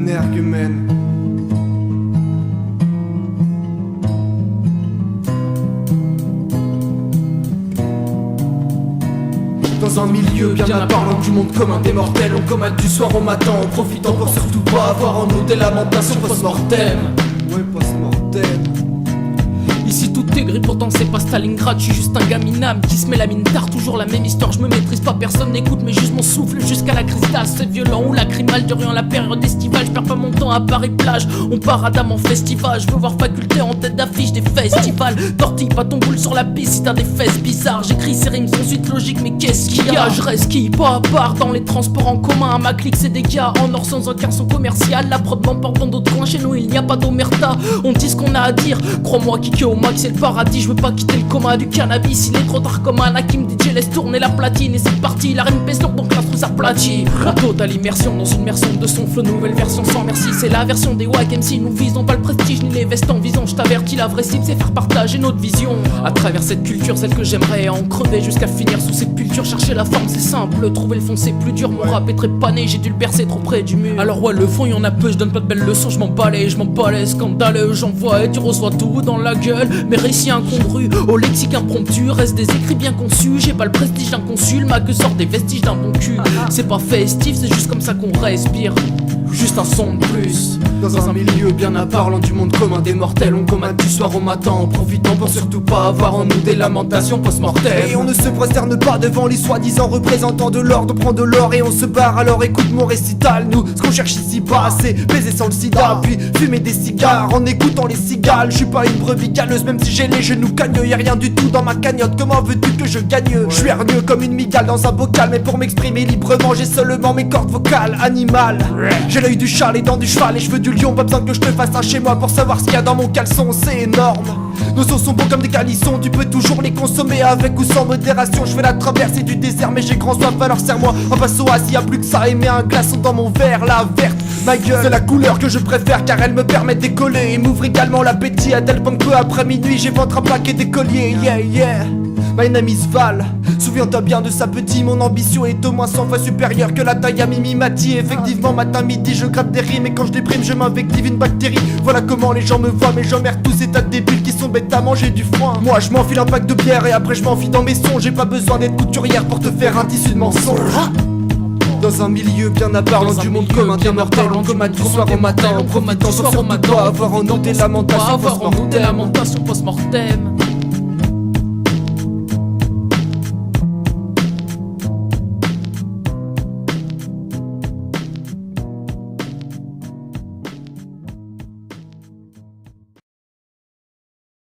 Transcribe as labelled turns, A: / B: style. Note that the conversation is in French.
A: énergumène. Dans un milieu bien apparent du monde commun des mortels, on comate du soir au matin en profitant pour surtout pas avoir en nous des lamentations post-mortem. Ouais, post-mortem.
B: Ici tout est gris, pourtant c'est pas Stalingrad. Je suis juste un gars minable qui se met la mine tard. Toujours la même histoire, je me maîtrise pas, personne n'écoute, mais juste mon souffle jusqu'à la cristal. C'est violent ou lacrymal durant la période estivale. Je perds pas mon temps à Paris plage, on part à Dame en festival. Je veux voir faculté en tête d'affiche des festivals. Tortille pas ton boule sur la piste si t'as des fesses bizarres. J'écris ces rimes sans suite logique, mais qu'est-ce qu'il y a? Je reste qui, pas à part dans les transports en commun. Ma clique c'est des gars en or sans aucun son commercial. La prod m'emporte dans d'autres coins, chez nous il n'y a pas d'omerta. On dit ce qu'on a à dire, crois-moi Kiki au max c'est le paradis. Je veux pas quitter le coma du cannabis. Il est trop tard comme Anakim, DJ laisse tourner la platine. Et c'est parti, la rime pèse lourd donc la trousse aplatie. La totale immersion dans une immersion de son flow. Nouvelle version sans merci, c'est la version des wack MC. Nous visons pas le prestige ni les vestes en visant. Je t'avertis, la vraie cible c'est faire partager notre vision. À travers cette culture, celle que j'aimerais en crever jusqu'à finir sous sépulture. Chercher la forme c'est simple, trouver le fond c'est plus dur. Mon rap est très pané, j'ai dû le bercer trop près du mur. Alors ouais le fond y'en a peu, je donne pas de belles leçons. Je m'en balais, scandaleux. J'envoie et tu reçois tout dans la gueule. Mes récits incongrus, au lexique impromptu. Reste des écrits bien conçus, j'ai pas le prestige d'un consul. Ma queue sort des vestiges d'un bon cul. C'est pas festif, c'est juste comme ça qu'on respire. Juste un son de plus.
A: Dans un milieu bien apparent du monde commun des mortels, on comate du soir au matin en profitant pour surtout pas avoir en nous des lamentations post-mortem. Et on ne se prosterne pas devant les soi-disant représentants de l'ordre. On prend de l'or et on se barre, alors écoute mon récital. Nous, ce qu'on cherche ici bas, c'est baiser sans le sida, puis fumer des cigares en écoutant les cigales. Je suis pas une brebis galeuse, même si j'ai les genoux cagneux. Y'a rien du tout dans ma cagnotte, comment veux-tu que je gagne? Je suis hargneux comme une migale dans un bocal, mais pour m'exprimer librement, j'ai seulement mes cordes vocales animales. J'ai l'œil du chat, les dents du cheval, les cheveux du lion. Pas besoin que je te fasse un chez moi pour savoir ce qu'il y a dans mon caleçon, c'est énorme. Nos sons sont bons comme des calissons, tu peux toujours les consommer avec ou sans modération. Je fais la traversée du désert mais j'ai grand soif, alors serre-moi un passe s'il y a plus que ça. Et mets un glaçon dans mon verre, la verte, ma gueule. C'est la couleur que je préfère car elle me permet de décoller et m'ouvre également l'appétit à tel point que peu après minuit j'ai ventre à plaquer des colliers. Yeah yeah, my name is Val. Souviens-toi bien de ça petit, mon ambition est au moins 100 fois supérieure que la taille à Mimi Mati. Effectivement matin midi je gratte des rimes et quand je déprime je m'invective une bactérie. Voilà comment les gens me voient mais j'emmerde tous ces tas de débiles qui sont bêtes à manger du foin. Moi je m'enfile un pack de bière et après je m'enfile dans mes sons. J'ai pas besoin d'être couturière pour te faire un tissu de mensonge. Dans un milieu bien apparent du monde commun des mortels, on comate du soir au matin en profitant sur surtout pas avoir en nous des lamentations post-mortem.